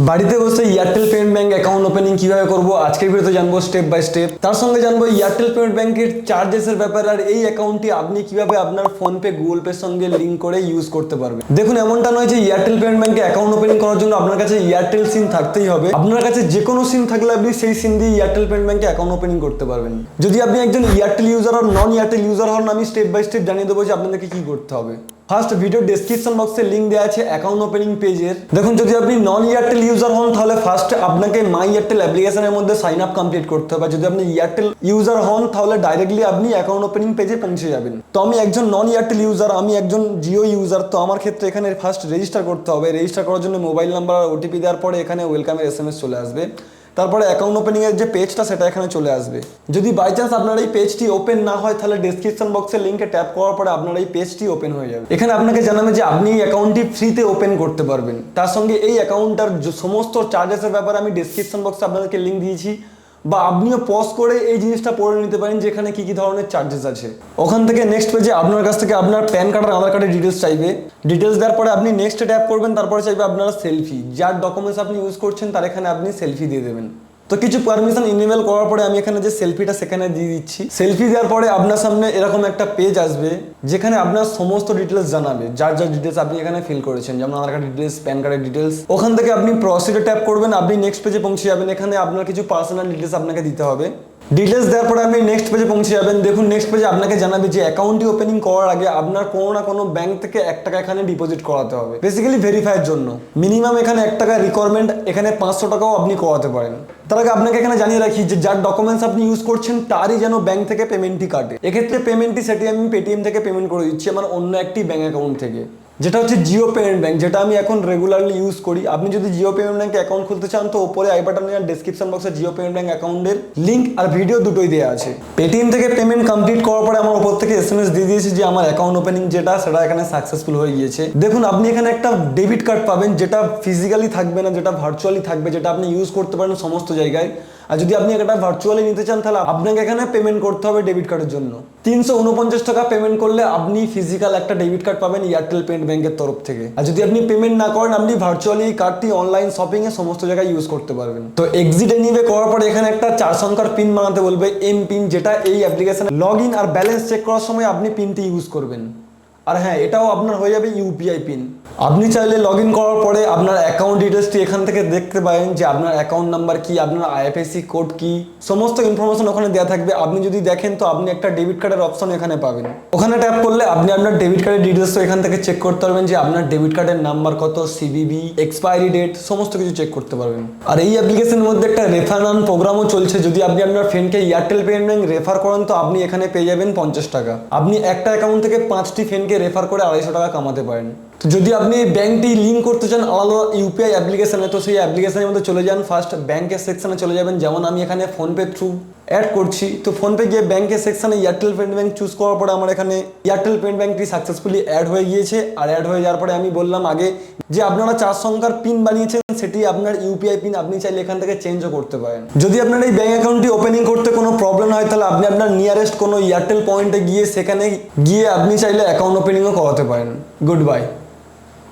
বাড়িতে বসে Airtel payment bank account opening কিভাবে করব আজকের ভিডিওতে জানবো স্টেপ বাই স্টেপ। তার সঙ্গে জানবো এয়ারটেল পেমেন্ট ব্যাংকের চার্জেসের ব্যাপারে আর এই অ্যাকাউন্টটি আপনি কিভাবে আপনার ফোনপে গুগল পের সঙ্গে লিংক করে ইউজ করতে পারবেন। দেখুন, এমনটা নয় যে এয়ারটেল পেমেন্ট ব্যাংকে অ্যাকাউন্ট ওপেনিং করার জন্য আপনার কাছে এয়ারটেল সিম থাকতেই হবে। আপনার কাছে যে কোনো সিম থাকলে আপনি সেই সিম দিয়ে এয়ারটেল পেমেন্ট ব্যাংকে অ্যাকাউন্ট ওপেনিং করতে পারবেন। যদি আপনি একজন এয়ারটেল ইউজার আর নন এয়ারটেল ইউজার হন, আমি স্টেপ বাই স্টেপ জানিয়ে দেবো যে আপনাদেরকে কি করতে হবে। ফার্স্ট ভিডিও ডেসক্রিপশন বক্সে লিংক দেওয়া আছে অ্যাকাউন্ট ওপেনিং পেজের। দেখুন, যদি আপনি নন এয়ারটেল ইউজার হন তাহলে ফার্স্ট আপনাকে মাই এয়ারটেল অ্যাপ্লিকেশনের মধ্যে সাইন আপ কমপ্লিট করতে হবে। যদি আপনি এয়ারটেল ইউজার হন তাহলে ডাইরেক্টলি আপনি অ্যাকাউন্ট ওপেনিং পেজে পৌঁছে যাবেন। তো আমি একজন নন এয়ারটেল ইউজার, আমি একজন জিও ইউজার, তো আমার ক্ষেত্রে এখানে ফার্স্ট রেজিস্টার করতে হবে। রেজিস্টার করার জন্য মোবাইল নাম্বার আর ওটিপি দেওয়ার পরে এখানে ওয়েলকামের এসএমএস চলে আসবে। তারপরে অ্যাকাউন্ট ওপেনিং এর যে পেজটা সেটা এখানে চলে আসবে। যদি বাই চান্স আপনার এই পেজটি ওপেন না হয় তাহলে ডেসক্রিপশন বক্সের লিংকে ট্যাপ করার পরে আপনার এই পেজটি ওপেন হয়ে যাবে। এখানে আপনাকে জানাবে যে আপনি এই অ্যাকাউন্টটি ফ্রিতে ওপেন করতে পারবেন। তার সঙ্গে এই অ্যাকাউন্টটার সমস্ত চার্জেসের ব্যাপারে আমি ডেসক্রিপশন বক্সে আপনাদেরকে লিংক দিয়েছি, বা আপনিও পজ করে এই জিনিসটা পড়ে নিতে পারেন যেখানে কি কি ধরনের চার্জেস আছে। ওখান থেকে নেক্সট পেজে আপনার কাছ থেকে আপনার প্যান কার্ড আর আধার কার্ডের ডিটেলস চাইবে। ডিটেলস দেওয়ার পরে আপনি নেক্সট ট্যাপ করবেন, তারপরে চাইবে আপনার সেলফি, যার ডকুমেন্টস আপনি ইউজ করছেন তার এখানে আপনি সেলফি দিয়ে দেবেন। তো কিছু পারমিশন ইনেবল করার পরে আমি এখানে যে সেলফিটা সেখানে দিয়ে দিচ্ছি। সেলফি দেওয়ার পরে আপনার সামনে এরকম একটা পেজ আসবে যেখানে আপনার সমস্ত ডিটেলস জানাবে, যার যার ডিটেলস আপনি এখানে ফিল করেছেন, যেমন আধার কার্ড ডিটেলস, প্যান কার্ডের ডিটেলস। ওখান থেকে আপনি প্রসিডে ট্যাপ করবেন, আপনি নেক্সট পেজে পৌঁছে যাবেন। এখানে আপনার কিছু পার্সোনাল ডিটেলস আপনাকে দিতে হবে। ডিটেলস দেওয়ার পরে আপনি নেক্সট পেজে পৌঁছে যাবেন। দেখুন, নেক্সট পেজে আপনাকে জানাবে যে অ্যাকাউন্টটি ওপেনিং করার আগে আপনার কোনো না কোনো ব্যাংক থেকে 1 টাকা এখানে ডিপোজিট করাতে হবে, বেসিক্যালি ভেরিফাইয়ের জন্য। মিনিমাম এখানে 1 টাকা রিকোয়ারমেন্ট, এখানে 500 টাকাও আপনি করাতে পারেন। তার আগে আপনাকে এখানে জানিয়ে রাখি যে যার ডকুমেন্টস আপনি ইউজ করছেন তারই যেন ব্যাংক থেকে পেমেন্টটি কাটে। এক্ষেত্রে পেমেন্টটি সেটি আমি পেটিএম থেকে পেমেন্ট করে দিচ্ছি আমার অন্য একটি ব্যাংক অ্যাকাউন্ট থেকে, যেটা হচ্ছে জিও পেমেন্ট ব্যাংক, যেটা আমি এখন রেগুলারলি ইউজ করি। আপনি যদি জিও পেমেন্ট ব্যাংকে অ্যাকাউন্ট খুলতে চান তো ওপরে আই বাটনে আর ডেসক্রিপশন বক্সে জিও পেমেন্ট ব্যাংক অ্যাকাউন্টের লিংক আর ভিডিও দুটোই দেওয়া আছে। পেটিএম থেকে পেমেন্ট কমপ্লিট করার পরে আমার ওপর থেকে এসএমএস দিয়ে দিয়েছে যে আমার অ্যাকাউন্ট ওপেনিং যেটা সেটা এখানে সাকসেসফুল হয়ে গিয়েছে। দেখুন, আপনি এখানে একটা ডেবিট কার্ড পাবেন, যেটা ফিজিক্যালি থাকবে না, যেটা ভার্চুয়ালি থাকবে, যেটা আপনি ইউজ করতে পারেন সমস্ত জায়গায়। আর যদি আপনি এটা ভার্চুয়ালি নিতে চান তাহলে আপনাকে এখানে পেমেন্ট করতে হবে ডেবিট কার্ডের জন্য। 349 টাকা পেমেন্ট করলে আপনি ফিজিক্যাল একটা ডেবিট কার্ড পাবেন এয়ারটেল পেমেন্ট ব্যাংকের তরফ থেকে। আর যদি আপনি পেমেন্ট না করেন, আপনি ভার্চুয়ালি এই কার্ডটি অনলাইন শপিং এ সমস্ত জায়গায় ইউজ করতে পারবেন। তো এক্সিট এনিওয়ে করার পরে এখানে একটা 4 সংখ্যার পিন বানাতে বলবে, এম পিন, যেটা এই অ্যাপ্লিকেশনে লগ ইন আর ব্যালেন্স চেক করার সময় আপনি পিনটি ইউজ করবেন। আর হ্যাঁ, এটাও আপনার হয়ে যাবে ইউপিআই পিন। আপনি চাইলে লগ ইন করার পরে আপনার অ্যাকাউন্ট ডিটেলসটি এখান থেকে দেখতে পারেন যে আপনার অ্যাকাউন্ট নাম্বার কি, আপনার আইএফএসসি কোড কি, সমস্ত ইনফরমেশন ওখানে দেওয়া থাকবে। আপনি যদি দেখেন তো আপনি একটা ডেবিট কার্ডের অপশন এখানে পাবেন। ওখানে ট্যাপ করলে আপনি আপনার ডেবিট কার্ডের ডিটেলস এখান থেকে চেক করতে পারবেন যে আপনার ডেবিট কার্ডের নাম্বার কত, সিভিভি, এক্সপায়ারি ডেট, সমস্ত কিছু চেক করতে পারবেন। আর এই অ্যাপ্লিকেশনের মধ্যে একটা রেফার নাম প্রোগ্রামও চলছে। যদি আপনি আপনার ফ্রেন্ডকে এয়ারটেল পেমেন্ট ব্যাংক রেফার করেন তো আপনি এখানে পেয়ে যাবেন 50 টাকা। আপনি একটা অ্যাকাউন্ট থেকে 5টি ফ্রেন্ডকে রেফার করে 250 টাকা কামাতে পারেন। তো যদি আপনি ব্যাংকটি লিঙ্ক করতে চান আলাদা ইউপিআই অ্যাপ্লিকেশনে, তো সেই অ্যাপ্লিকেশনের মধ্যে চলে যান। ফার্স্ট ব্যাংকের সেকশনে চলে যাবেন, যেমন আমি এখানে ফোনপে থ্রু অ্যাড করছি। তো ফোনপে গিয়ে ব্যাংকের সেকশনে এয়ারটেল পেমেন্ট ব্যাংক চুজ করার পরে আমার এখানে এয়ারটেল পেমেন্ট ব্যাংকটি সাকসেসফুলি অ্যাড হয়ে গিয়েছে। আর অ্যাড হয়ে যাওয়ার পরে আমি বললাম আগে যে আপনারা 4 সংখ্যার পিন বানিয়েছেন, সেটি আপনার ইউপিআই পিন। আপনি চাইলে এখান থেকে চেঞ্জও করতে পারেন। যদি আপনার এই ব্যাংক অ্যাকাউন্টটি ওপেনিং করতে কোনো প্রবলেম হয় তাহলে আপনি আপনার নিয়ারেস্ট কোনো এয়ারটেল পয়েন্টে গিয়ে সেখানে গিয়ে আপনি চাইলে অ্যাকাউন্ট ওপেনিংও করাতে পারেন। Good bye.